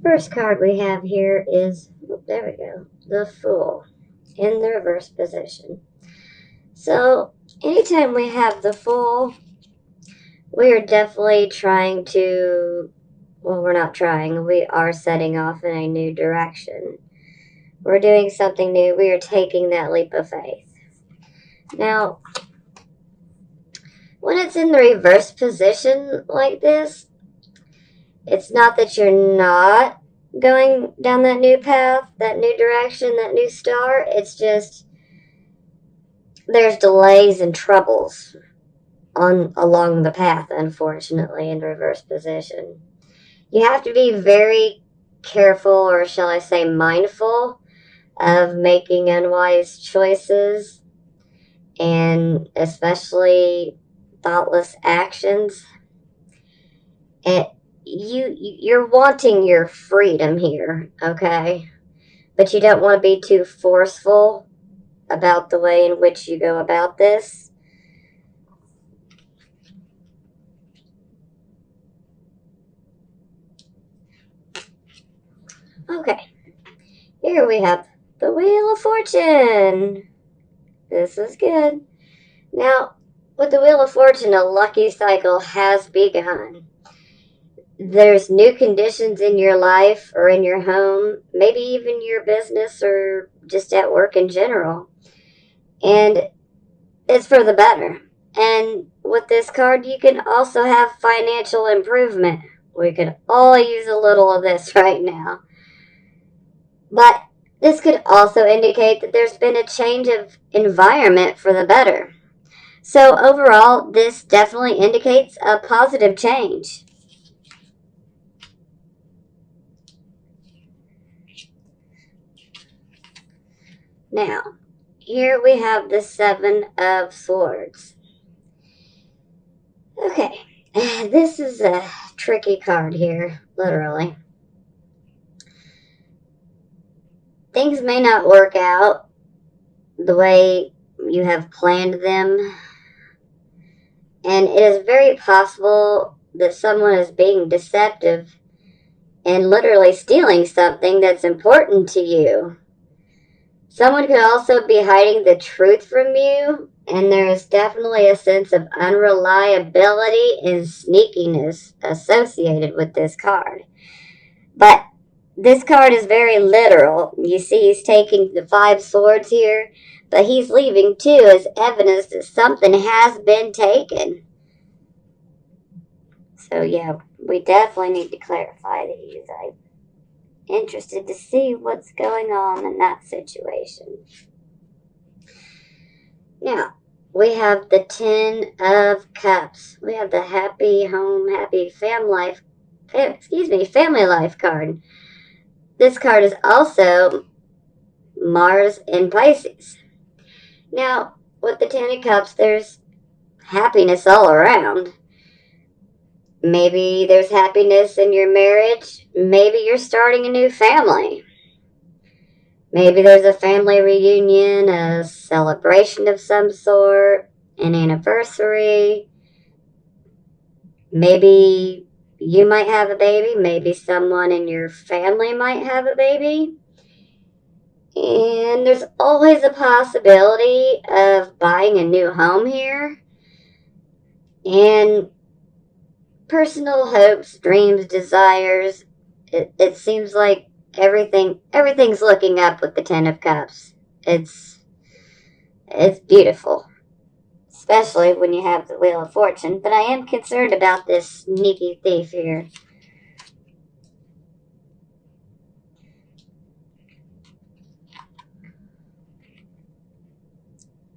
first card we have here is, oh, there we go, the Fool in the reverse position. So, anytime we have the Fool, we are definitely trying to, well, we're not trying, we are setting off in a new direction. We're doing something new. We are taking that leap of faith. Now, when it's in the reverse position like this, it's not that you're not going down that new path, that new direction, that new star. It's just there's delays and troubles on along the path, unfortunately, in reverse position. You have to be very careful, or shall I say mindful, of making unwise choices, and especially thoughtless actions. And you're wanting your freedom here, okay? But you don't want to be too forceful about the way in which you go about this. Okay, here we have the Wheel of Fortune. This is good. Now, with the Wheel of Fortune, a lucky cycle has begun. There's new conditions in your life or in your home, maybe even your business or just at work in general. And it's for the better. And with this card, you can also have financial improvement. We could all use a little of this right now. But this could also indicate that there's been a change of environment for the better. So overall, this definitely indicates a positive change. Now, here we have the Seven of Swords. Okay, this is a tricky card here, literally. Things may not work out the way you have planned them, and it is very possible that someone is being deceptive and literally stealing something that's important to you. Someone could also be hiding the truth from you, and there is definitely a sense of unreliability and sneakiness associated with this card. But this card is very literal. You see, he's taking the Five Swords here, but he's leaving too as evidence that something has been taken. So, yeah, we definitely need to clarify these. I'm interested to see what's going on in that situation. Now, we have the Ten of Cups. We have the happy home, happy family life card. This card is also Mars in Pisces. Now, with the Ten of Cups, there's happiness all around. Maybe there's happiness in your marriage. Maybe you're starting a new family. Maybe there's a family reunion, a celebration of some sort, an anniversary. Maybe you might have a baby. Maybe someone in your family might have a baby. And there's always a possibility of buying a new home here. And personal hopes, dreams, desires. It seems like everything's looking up with the Ten of Cups. It's beautiful, especially when you have the Wheel of Fortune. But I am concerned about this sneaky thief here.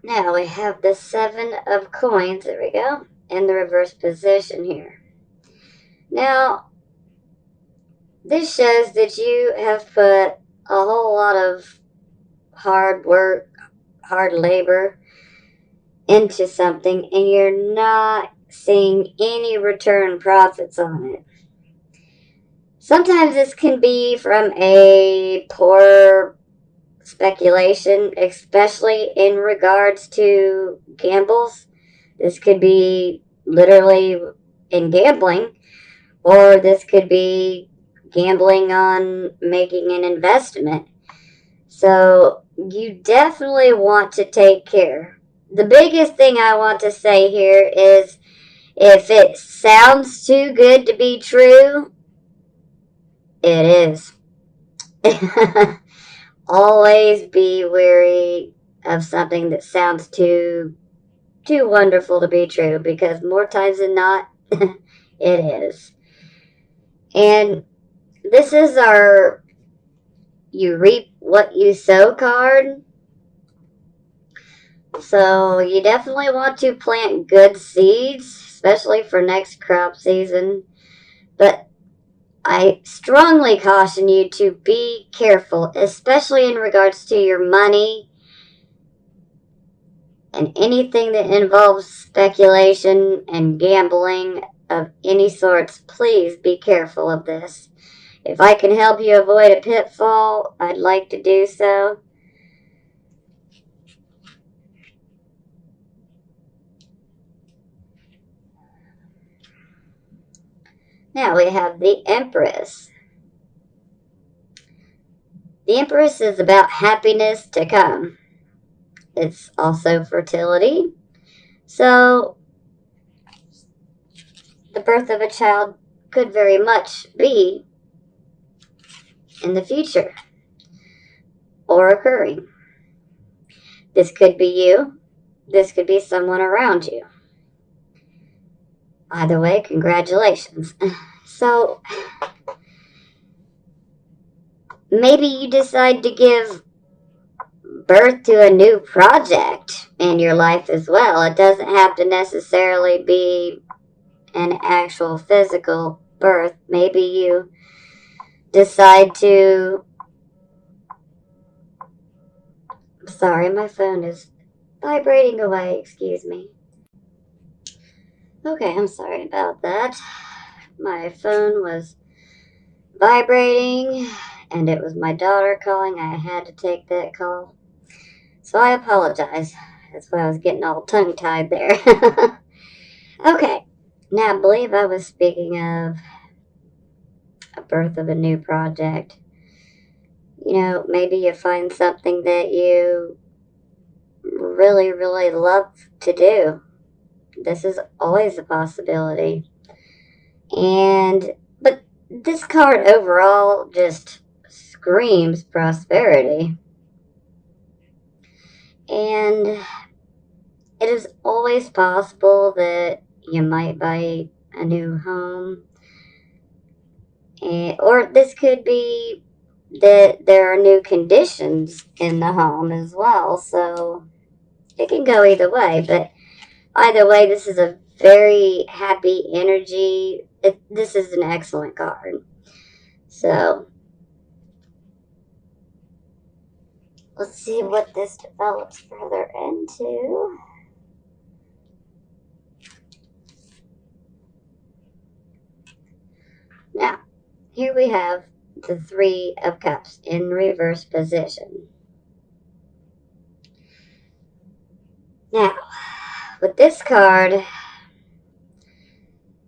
Now we have the Seven of Coins. There we go, in the reverse position here. Now, this shows that you have put a whole lot of hard work, hard labor into something, and you're not seeing any return profits on it. Sometimes this can be from a poor speculation, especially in regards to gambles. This could be literally in gambling, or this could be gambling on making an investment. So you definitely want to take care. The biggest thing I want to say here is if it sounds too good to be true, it is. Always be wary of something that sounds too wonderful to be true, because more times than not, it is. And this is our you reap what you sow card. So you definitely want to plant good seeds, especially for next crop season. But I strongly caution you to be careful, especially in regards to your money and anything that involves speculation and gambling of any sorts. Please be careful of this. If I can help you avoid a pitfall, I'd like to do so. Now we have the Empress. The Empress is about happiness to come. It's also fertility. So the birth of a child could very much be in the future or occurring. This could be you. This could be someone around you. Either way, congratulations. So maybe you decide to give birth to a new project in your life as well. It doesn't have to necessarily be an actual physical birth. Maybe you decide to... Sorry, my phone is vibrating away. Excuse me. Okay, I'm sorry about that. My phone was vibrating, and it was my daughter calling. I had to take that call. So I apologize. That's why I was getting all tongue-tied there. Okay, now I believe I was speaking of a birth of a new project. You know, maybe you find something that you really, really love to do. This is always a possibility. But this card overall just screams prosperity. And it is always possible that you might buy a new home. Or this could be that there are new conditions in the home as well. So it can go either way. But either way, this is a very happy energy. This is an excellent card. So let's see what this develops further into. Now, here we have the Three of Cups in reverse position. Now, with this card,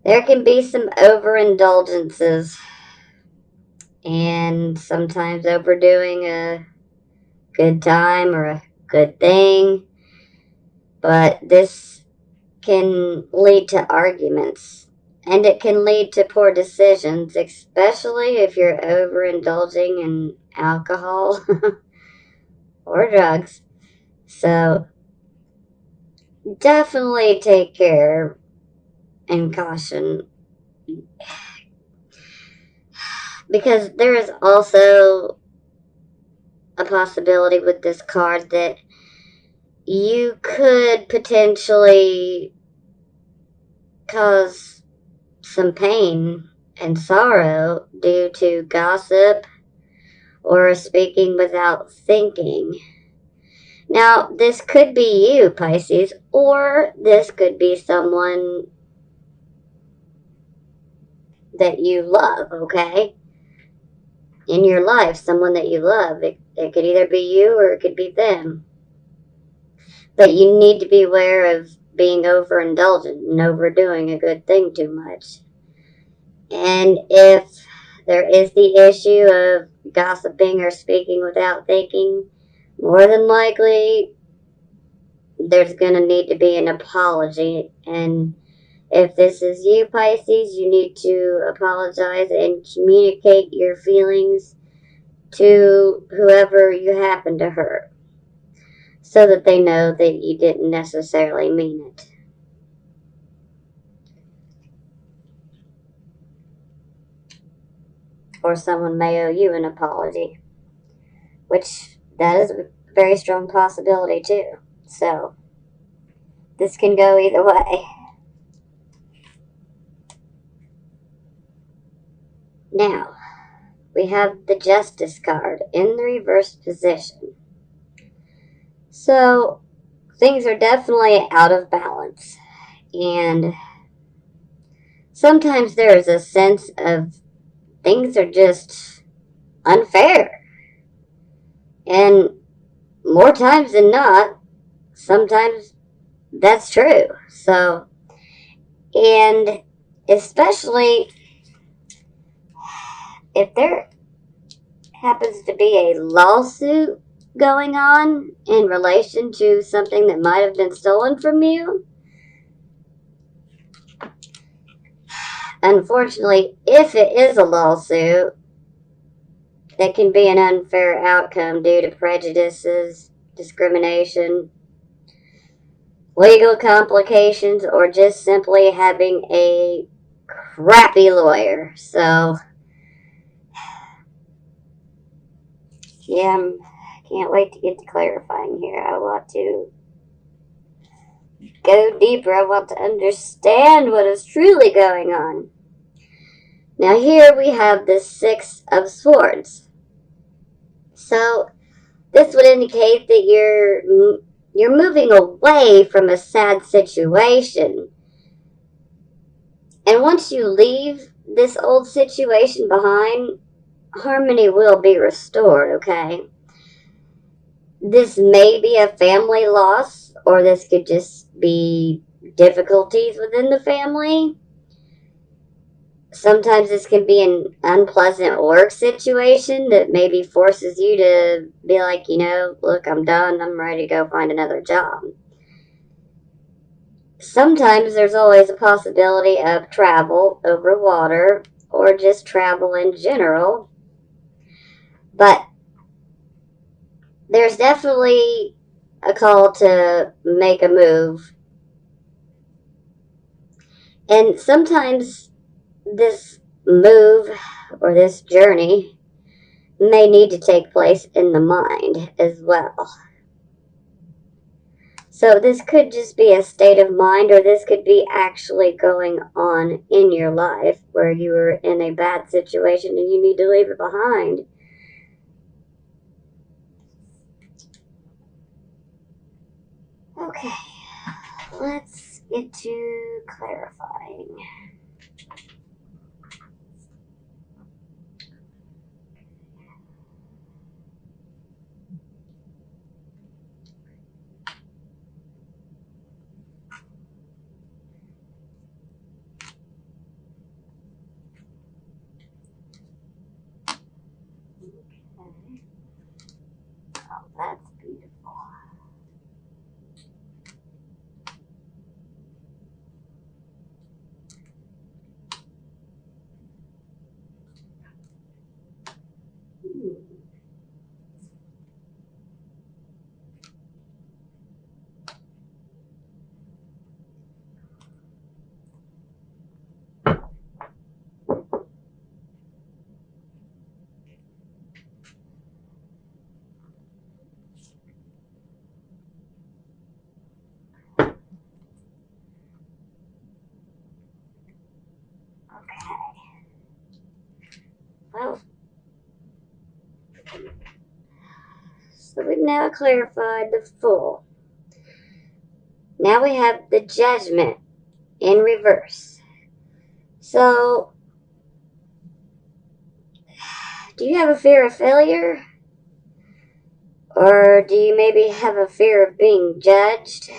there can be some overindulgences and sometimes overdoing a good time or a good thing. But this can lead to arguments, and it can lead to poor decisions, especially if you're overindulging in alcohol or drugs. So definitely take care and caution, because there is also a possibility with this card that you could potentially cause some pain and sorrow due to gossip or speaking without thinking. Now, this could be you, Pisces, or this could be someone that you love, okay? In your life, someone that you love. It could either be you or it could be them. But you need to be aware of being overindulgent and overdoing a good thing too much. And if there is the issue of gossiping or speaking without thinking. More than likely, there's going to need to be an apology. And if this is you, Pisces, you need to apologize and communicate your feelings to whoever you happen to hurt so that they know that you didn't necessarily mean it. Or someone may owe you an apology, which that is a very strong possibility too. So this can go either way. Now, we have the Justice card in the reverse position. So things are definitely out of balance. And sometimes there is a sense of things are just unfair. And more times than not, sometimes that's true. So, and especially if there happens to be a lawsuit going on in relation to something that might have been stolen from you, unfortunately, if it is a lawsuit, that can be an unfair outcome due to prejudices, discrimination, legal complications, or just simply having a crappy lawyer. So, yeah, I can't wait to get to clarifying here. I want to go deeper. I want to understand what is truly going on. Now here we have the Six of Swords. So this would indicate that you're moving away from a sad situation. And once you leave this old situation behind, harmony will be restored, okay? This may be a family loss, or this could just be difficulties within the family. Sometimes this can be an unpleasant work situation that maybe forces you to be like, look, I'm done. I'm ready to go find another job. Sometimes there's always a possibility of travel over water or just travel in general. But there's definitely a call to make a move. And sometimes this move or this journey may need to take place in the mind as well. So this could just be a state of mind, or this could be actually going on in your life where you were in a bad situation and you need to leave it behind. Okay, let's get to clarifying. Oh, that's beautiful. Okay. Well, so we've now clarified the Fool. Now we have the Judgment in reverse. So, do you have a fear of failure? Or do you maybe have a fear of being judged?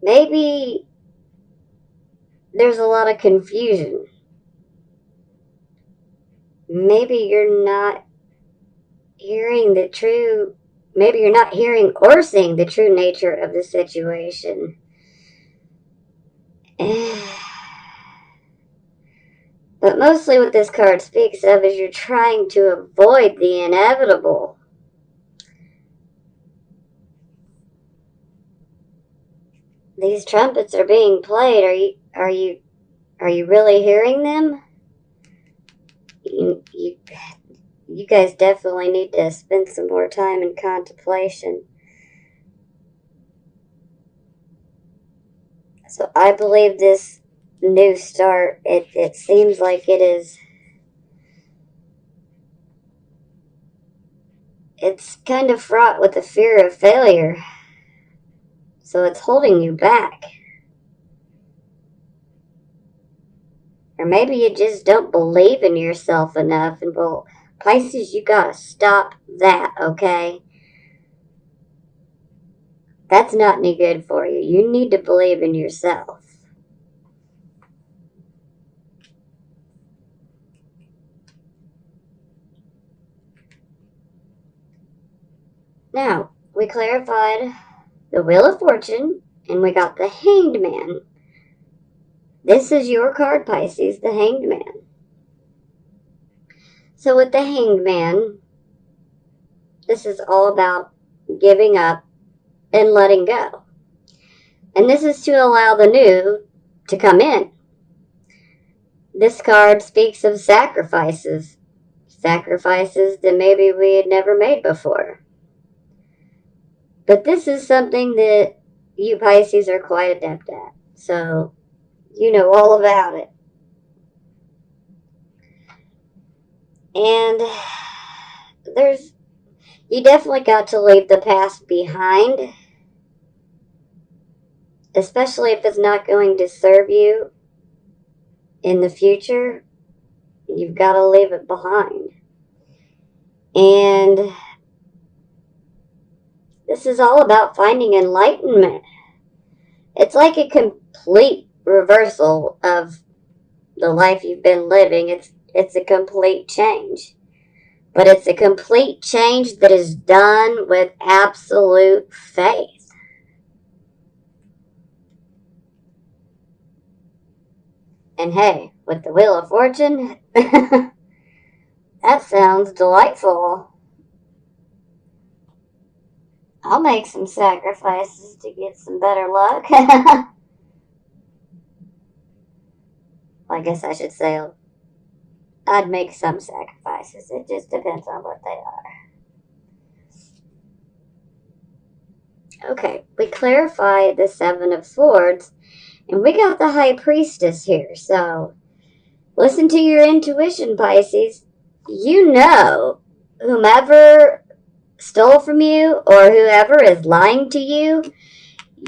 Maybe there's a lot of confusion. Maybe you're not hearing the true, maybe you're not hearing or seeing the true nature of the situation. But mostly what this card speaks of is you're trying to avoid the inevitable. These trumpets are being played. Are you really hearing them? You guys definitely need to spend some more time in contemplation. So I believe this new start, it seems like it's kind of fraught with the fear of failure. So it's holding you back. Or maybe you just don't believe in yourself enough. And well, Pisces, you gotta stop that, okay? That's not any good for you. You need to believe in yourself. Now, we clarified the Wheel of Fortune, and we got the Hanged Man. This is your card, Pisces, the Hanged Man. So with the Hanged Man, this is all about giving up and letting go. And this is to allow the new to come in. This card speaks of sacrifices. Sacrifices that maybe we had never made before. But this is something that you Pisces are quite adept at. So, you know all about it. And you definitely got to leave the past behind. Especially if it's not going to serve you in the future. You've got to leave it behind. And this is all about finding enlightenment. It's like a complete reversal of the life you've been living. It's a complete change. But it's a complete change that is done with absolute faith. And hey, with the Wheel of Fortune, that sounds delightful. I'll make some sacrifices to get some better luck. I guess I should say I'd make some sacrifices. It just depends on what they are. Okay, we clarified the Seven of Swords, and we got the High Priestess here. So, listen to your intuition, Pisces. You know, whomever stole from you or whoever is lying to you,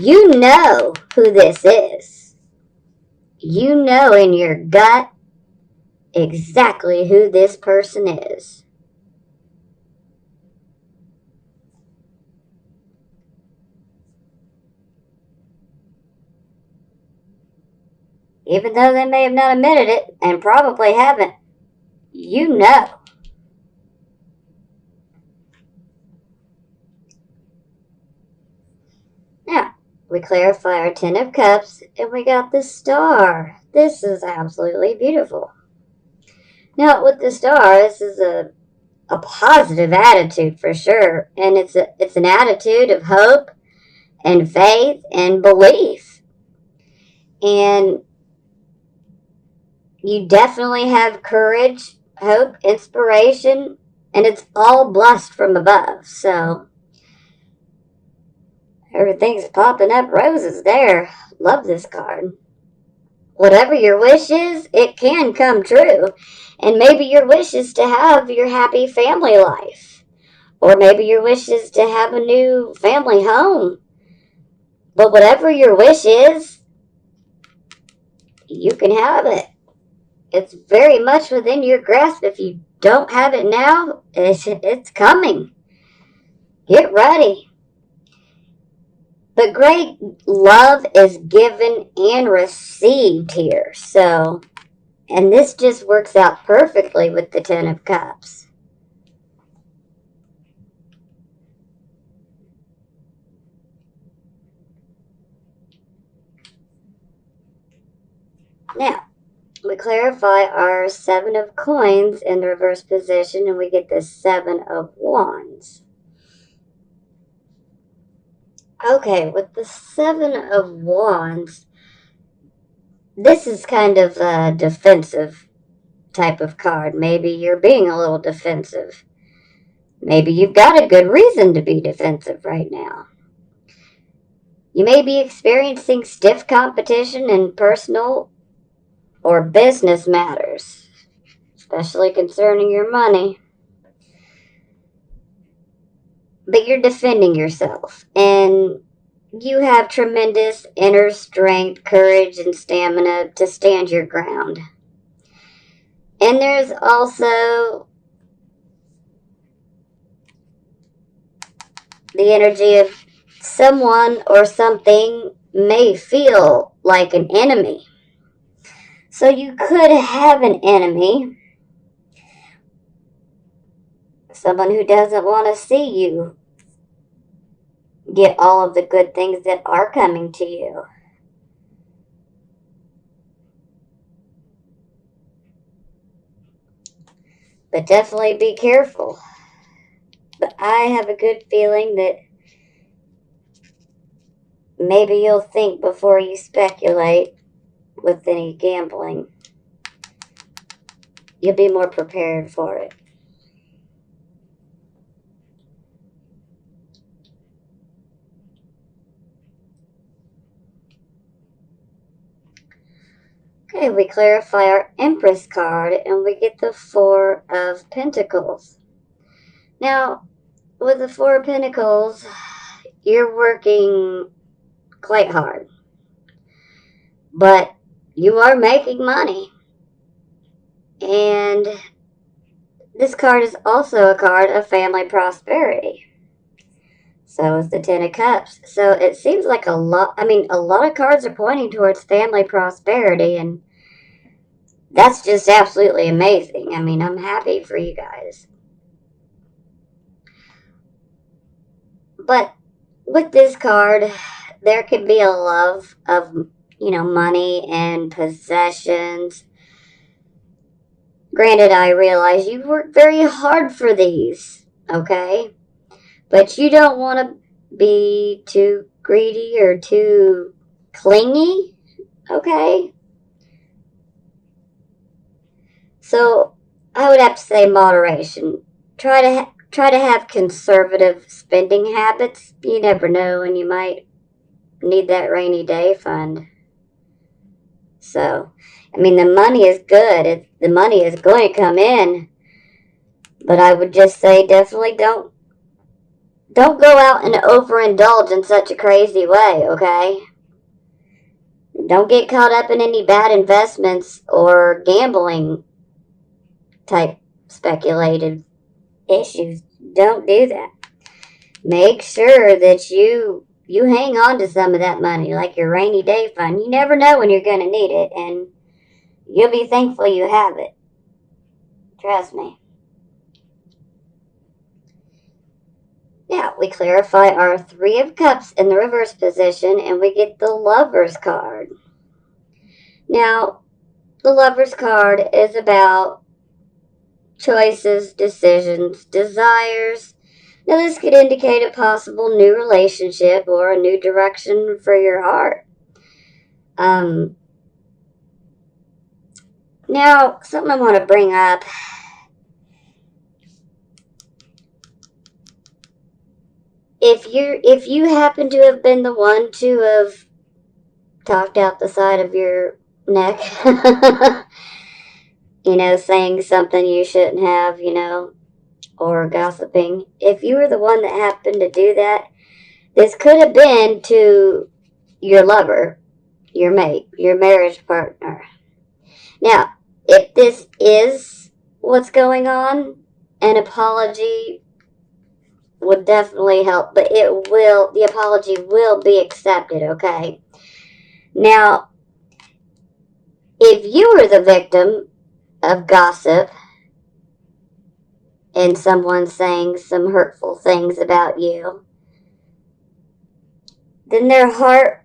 you know who this is. You know in your gut exactly who this person is. Even though they may have not admitted it, and probably haven't, you know. Now, we clarify our Ten of Cups, and we got the Star. This is absolutely beautiful. Now, with the Star, this is a positive attitude for sure, and it's an attitude of hope and faith and belief. And you definitely have courage, hope, inspiration, and it's all blessed from above. So everything's popping up roses there. Love this card. Whatever your wish is, it can come true. And maybe your wish is to have your happy family life. Or maybe your wish is to have a new family home. But whatever your wish is, you can have it. It's very much within your grasp. If you don't have it now, it's coming. Get ready. But great love is given and received here. So, and this just works out perfectly with the Ten of Cups. Now, we clarify our Seven of Coins in the reverse position, and we get the Seven of Wands. Okay, with the Seven of Wands, this is kind of a defensive type of card. Maybe you're being a little defensive. Maybe you've got a good reason to be defensive right now. You may be experiencing stiff competition in personal or business matters, especially concerning your money. But you're defending yourself, and you have tremendous inner strength, courage, and stamina to stand your ground. And there's also the energy of someone or something may feel like an enemy. So you could have an enemy, someone who doesn't want to see you get all of the good things that are coming to you. But definitely be careful. But I have a good feeling that maybe you'll think before you speculate with any gambling. You'll be more prepared for it. Okay, we clarify our Empress card and we get the Four of Pentacles. Now, with the Four of Pentacles, you're working quite hard. But you are making money. And this card is also a card of family prosperity. So is the Ten of Cups. So it seems like a lot of cards are pointing towards family prosperity, and that's just absolutely amazing. I mean, I'm happy for you guys. But with this card, there could be a love of, money and possessions. Granted, I realize you've worked very hard for these, okay? But you don't want to be too greedy or too clingy, okay? So I would have to say moderation. Try to have conservative spending habits. You never know when you might need that rainy day fund. So, I mean, the money is good. The money is going to come in. But I would just say definitely don't go out and overindulge in such a crazy way, okay? Don't get caught up in any bad investments or gambling type speculative issues. Don't do that. Make sure that you hang on to some of that money, like your rainy day fund. You never know when you're going to need it, and you'll be thankful you have it. Trust me. Now, we clarify our Three of Cups in the reverse position, and we get the Lover's card. Now, the Lover's card is about choices, decisions, desires. Now, this could indicate a possible new relationship or a new direction for your heart. Now, something I want to bring up. If you happen to have been the one to have talked out the side of your neck, saying something you shouldn't have, or gossiping, if you were the one that happened to do that, this could have been to your lover, your mate, your marriage partner. Now, if this is what's going on, an apology would definitely help, but the apology will be accepted, okay? Now, if you were the victim of gossip and someone saying some hurtful things about you, then their heart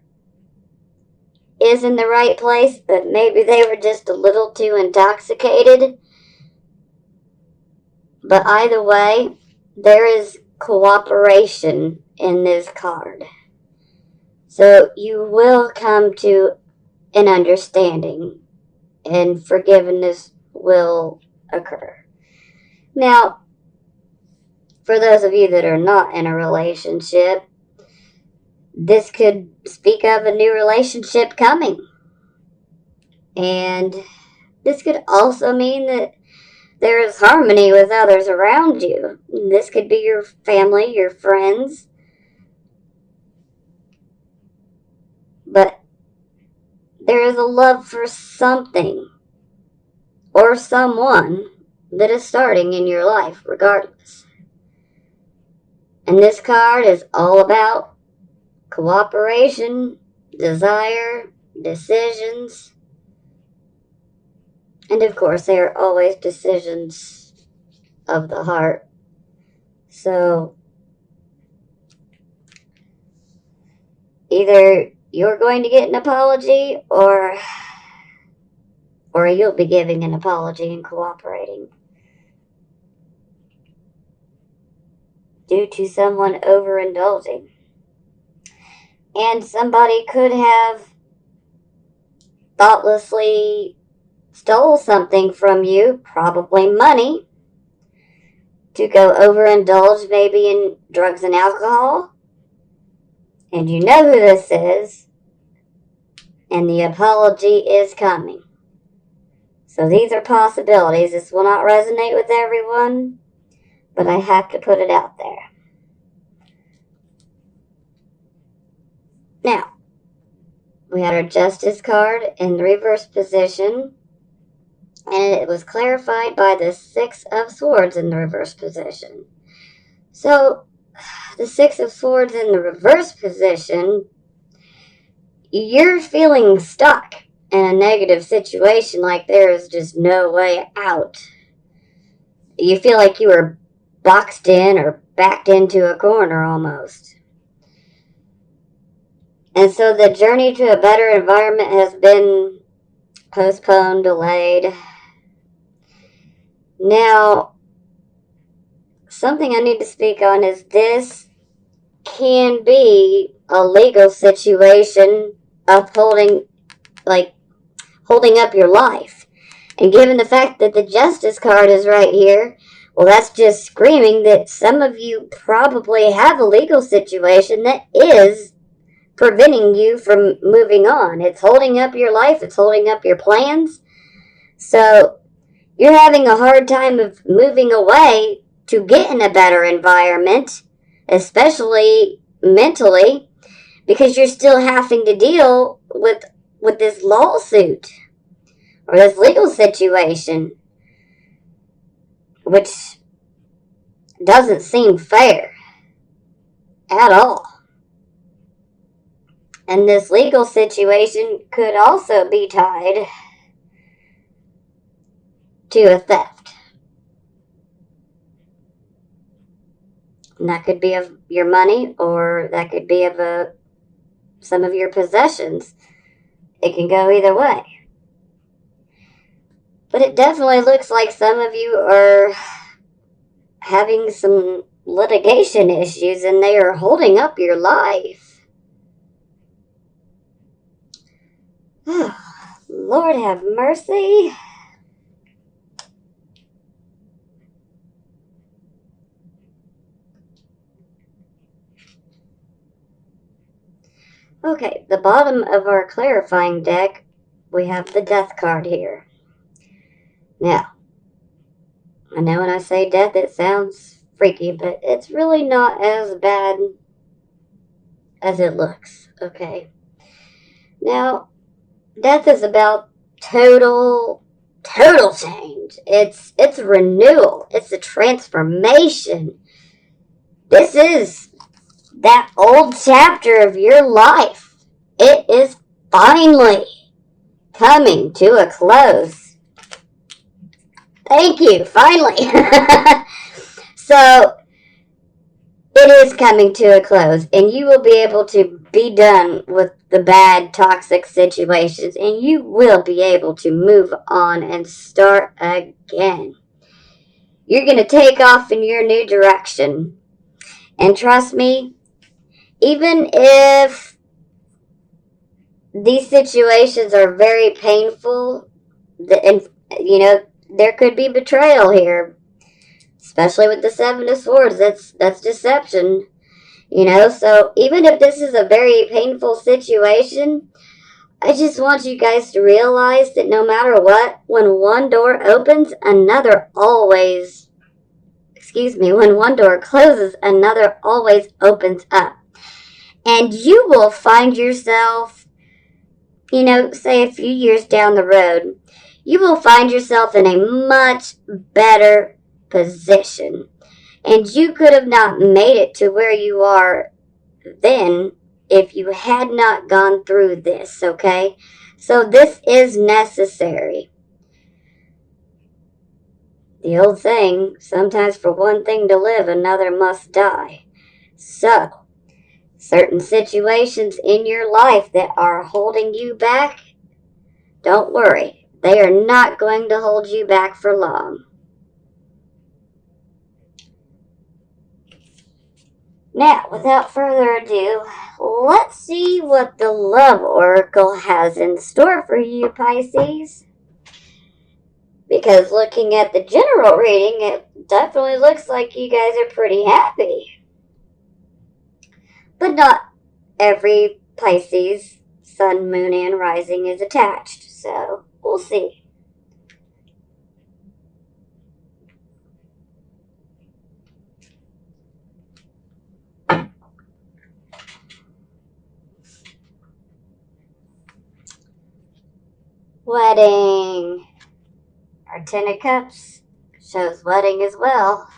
is in the right place, but maybe they were just a little too intoxicated. But either way, there is cooperation in this card. So you will come to an understanding, and forgiveness will occur. Now, for those of you that are not in a relationship, this could speak of a new relationship coming. And this could also mean that there is harmony with others around you. This could be your family, your friends. But there is a love for something or someone that is starting in your life, regardless. And this card is all about cooperation, desire, decisions. And of course, they are always decisions of the heart. So, either you're going to get an apology or you'll be giving an apology and cooperating due to someone overindulging. And somebody could have thoughtlessly stole something from you, probably money, to go overindulge maybe in drugs and alcohol. And you know who this is, and the apology is coming. So these are possibilities. This will not resonate with everyone, but I have to put it out there. Now, we had our Justice card in the reverse position, and it was clarified by the Six of Swords in the reverse position. So, the Six of Swords in the reverse position, you're feeling stuck in a negative situation, like there is just no way out. You feel like you were boxed in or backed into a corner almost. And so the journey to a better environment has been postponed, delayed. Now, something I need to speak on is this can be a legal situation of holding up your life. And given the fact that the Justice card is right here, well, that's just screaming that some of you probably have a legal situation that is preventing you from moving on. It's holding up your life. It's holding up your plans. So you're having a hard time of moving away to get in a better environment, especially mentally, because you're still having to deal with this lawsuit or this legal situation, which doesn't seem fair at all. And this legal situation could also be tied to a theft. And that could be of your money, or that could be of some of your possessions. It can go either way. But it definitely looks like some of you are having some litigation issues, and they are holding up your life. Lord have mercy. Okay, the bottom of our clarifying deck, we have the Death card here. Now, I know when I say death, it sounds freaky, but it's really not as bad as it looks, okay? Now, death is about total change. It's renewal. It's a transformation. This is that old chapter of your life. It is finally coming to a close. Thank you, finally. So, it is coming to a close, and you will be able to be done with the bad, toxic situations, and you will be able to move on and start again. You're going to take off in your new direction. And trust me, even if these situations are very painful, and there could be betrayal here, especially with the Seven of Swords. That's deception. So even if this is a very painful situation, I just want you guys to realize that no matter what, when one door opens, when one door closes, another always opens up. And you will find yourself, say a few years down the road, you will find yourself in a much better position. And you could have not made it to where you are then if you had not gone through this, okay? So this is necessary. The old saying, sometimes for one thing to live, another must die. So, certain situations in your life that are holding you back, don't worry. They are not going to hold you back for long. Now, without further ado, let's see what the Love Oracle has in store for you, Pisces. Because looking at the general reading, it definitely looks like you guys are pretty happy. But not every Pisces, Sun, Moon, and Rising is attached, so we'll see. Wedding. Our Ten of Cups shows wedding as well.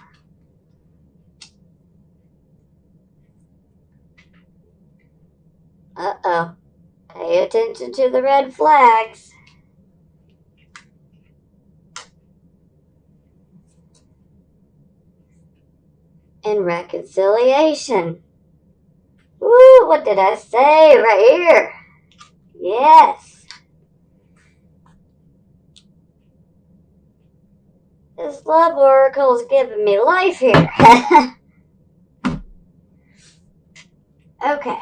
Uh-oh. Pay attention to the red flags. And reconciliation. Woo, what did I say right here? Yes. This Love Oracle is giving me life here. Okay.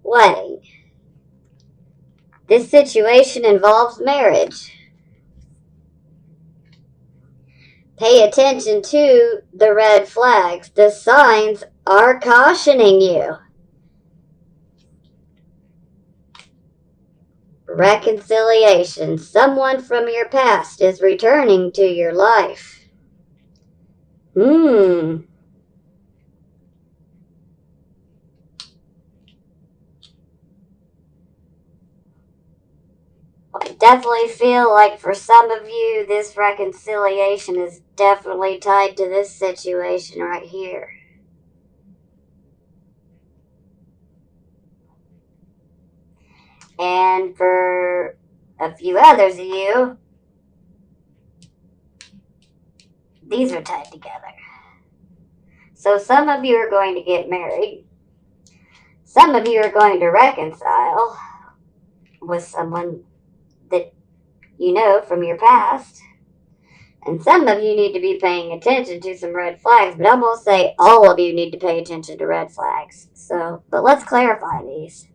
Wedding. This situation involves marriage. Pay attention to the red flags. The signs are cautioning you. Reconciliation. Someone from your past is returning to your life. I definitely feel like for some of you, this reconciliation is definitely tied to this situation right here. And for a few others of you, these are tied together. So some of you are going to get married. Some of you are going to reconcile with someone that you know from your past. And some of you need to be paying attention to some red flags, but I'm going to say all of you need to pay attention to red flags. But let's clarify these.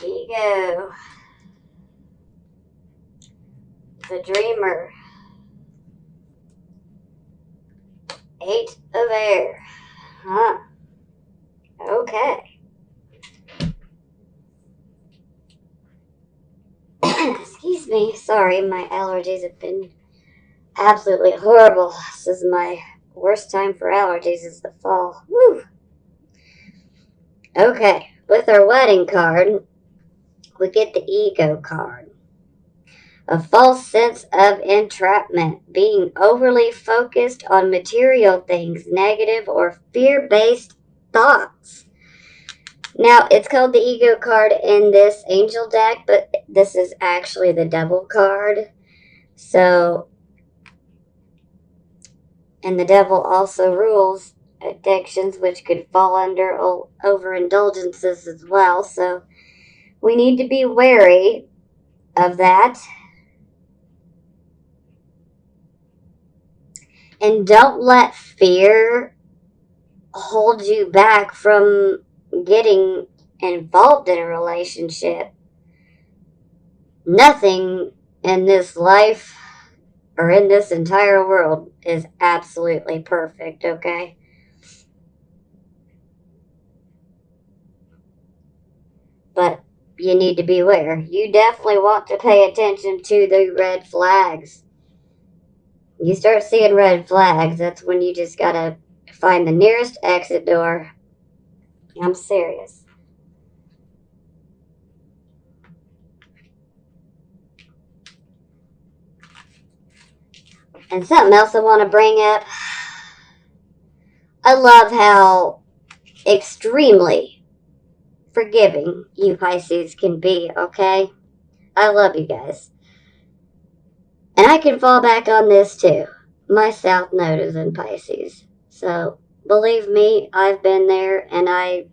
Ego. The Dreamer. Eight of Air. Okay. Excuse me. Sorry, my allergies have been absolutely horrible. This is my worst time for allergies is the fall. Woo! Okay, with our wedding card, we get the ego card. A false sense of entrapment, being overly focused on material things, negative or fear-based thoughts. Now, it's called the ego card in this angel deck, but this is actually the devil card. So, and the devil also rules addictions, which could fall under overindulgences as well. So, we need to be wary of that. And don't let fear hold you back from getting involved in a relationship. Nothing in this life or in this entire world is absolutely perfect, okay? But you need to be aware. You definitely want to pay attention to the red flags. You start seeing red flags, that's when you just gotta find the nearest exit door. I'm serious. And something else I want to bring up. I love how extremely forgiving you Pisces can be, okay? I love you guys. And I can fall back on this too. My South Node is in Pisces. So, believe me, I've been there and I,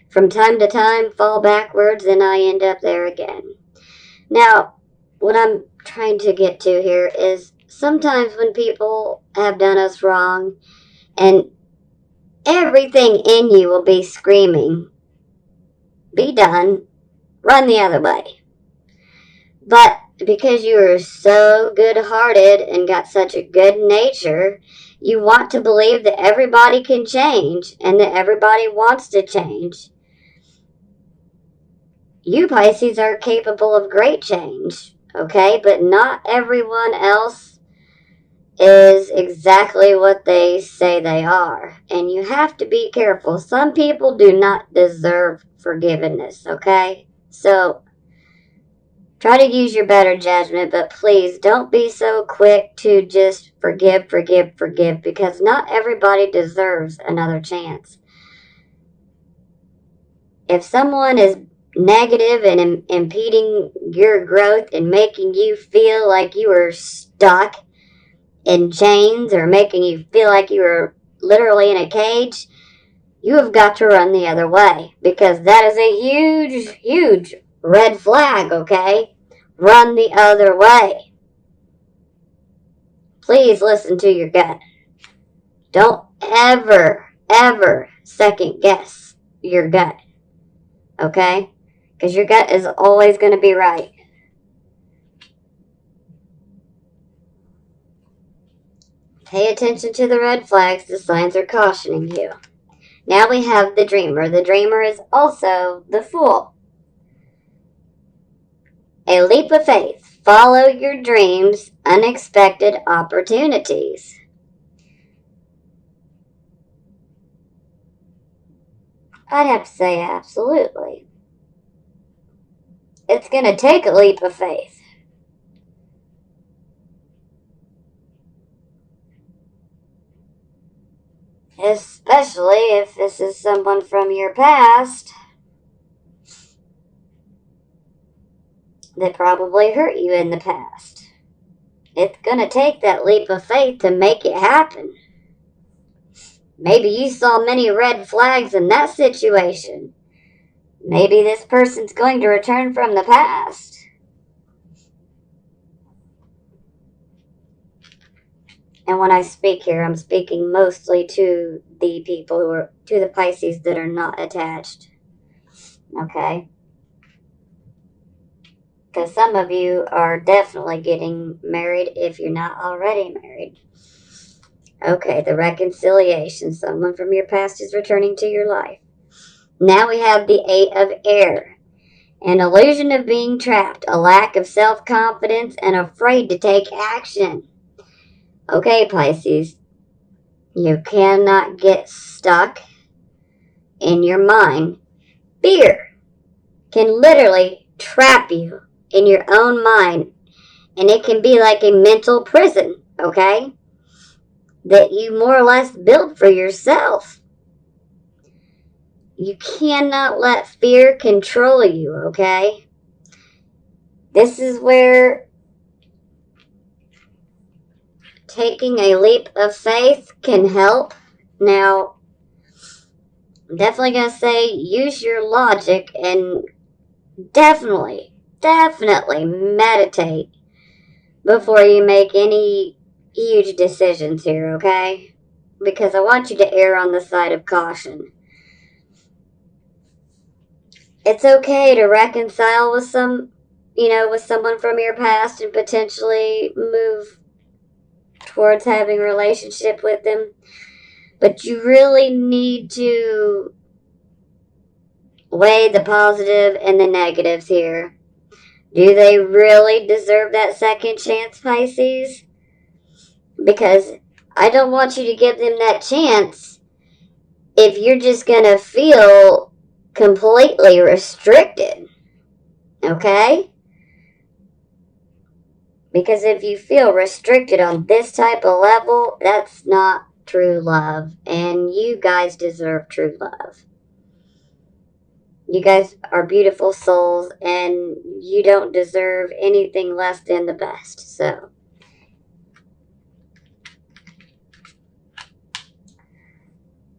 from time to time, fall backwards and I end up there again. Now, what I'm trying to get to here is sometimes when people have done us wrong and everything in you will be screaming, be done, run the other way. But because you are so good-hearted and got such a good nature, you want to believe that everybody can change and that everybody wants to change. You Pisces are capable of great change, okay? But not everyone else is exactly what they say they are. And you have to be careful. Some people do not deserve forgiveness, okay? So, try to use your better judgment, but please don't be so quick to just forgive, because not everybody deserves another chance. If someone is negative and impeding your growth and making you feel like you are stuck in chains or making you feel like you are literally in a cage, you have got to run the other way because that is a huge, huge red flag, okay? Run the other way. Please listen to your gut. Don't ever, ever second guess your gut, okay? Because your gut is always going to be right. Pay attention to the red flags. The signs are cautioning you. Now we have the dreamer. The dreamer is also the fool. A leap of faith. Follow your dreams, unexpected opportunities. I'd have to say absolutely. It's going to take a leap of faith. Especially if this is someone from your past that probably hurt you in the past. It's going to take that leap of faith to make it happen. Maybe you saw many red flags in that situation. Maybe this person's going to return from the past. And when I speak here, I'm speaking mostly to the people who are, to the Pisces that are not attached. Okay? Because some of you are definitely getting married if you're not already married. Okay, the reconciliation. Someone from your past is returning to your life. Now we have the Eight of Air. An illusion of being trapped, a lack of self-confidence, and afraid to take action. Okay, Pisces, you cannot get stuck in your mind. Fear can literally trap you in your own mind, and it can be like a mental prison, okay, that you more or less build for yourself. You cannot let fear control you, okay? This is where taking a leap of faith can help. Now, I'm definitely going to say use your logic and definitely meditate before you make any huge decisions here, okay? Because I want you to err on the side of caution. It's okay to reconcile with with someone from your past and potentially move towards having a relationship with them. But you really need to weigh the positive and the negatives here. Do they really deserve that second chance, Pisces? Because I don't want you to give them that chance if you're just going to feel completely restricted. Okay? Because if you feel restricted on this type of level, that's not true love. And you guys deserve true love. You guys are beautiful souls, and you don't deserve anything less than the best. So,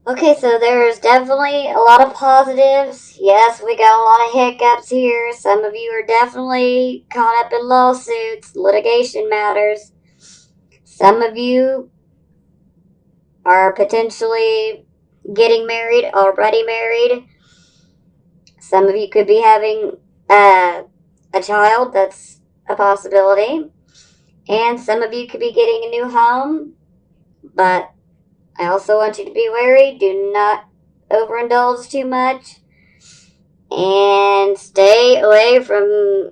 okay, so there's definitely a lot of positives. Yes, we got a lot of hiccups here. Some of you are definitely caught up in lawsuits, litigation matters. Some of you are potentially getting married, already married. Some of you could be having a child. That's a possibility. And some of you could be getting a new home. But I also want you to be wary. Do not overindulge too much. And stay away from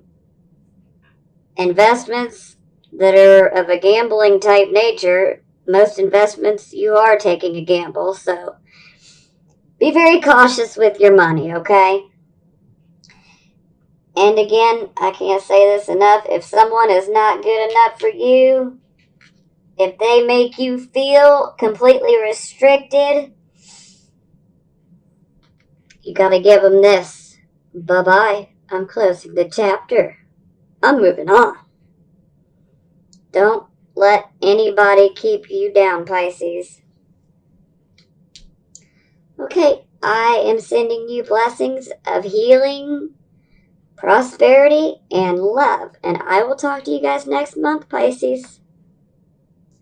investments that are of a gambling type nature. Most investments, you are taking a gamble. So be very cautious with your money, okay? And again, I can't say this enough. If someone is not good enough for you, if they make you feel completely restricted, you gotta give them this. Bye-bye. I'm closing the chapter. I'm moving on. Don't let anybody keep you down, Pisces. Okay, I am sending you blessings of healing, prosperity, and love. And I will talk to you guys next month, Pisces.